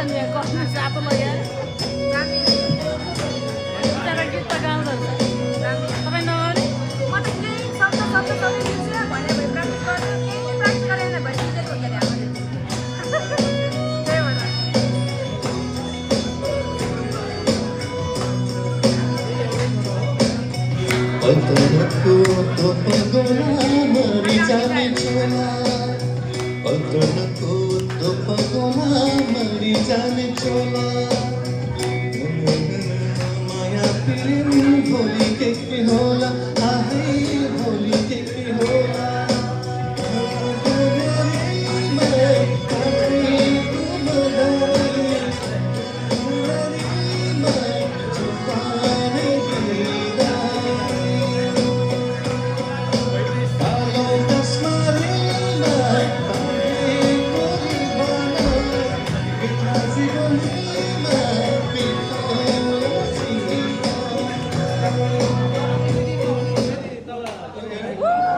नि कस्तो जातो लाग्यो बिचरा गीत त गाउँदो रहेछ तपाईँ नगाउने म त केही शब्द सबै बिर्सेँ भने भए प्र्याक्टिस गर्नु केही प्र्याक्टिस गरेन भने बिर्सेको हुँदैन हामीले त्यही भएर पतनको तो पगोला मरि जाने छोला पतनको तो पगोला मरि जाने छोला माया प्रेम भोलि के होला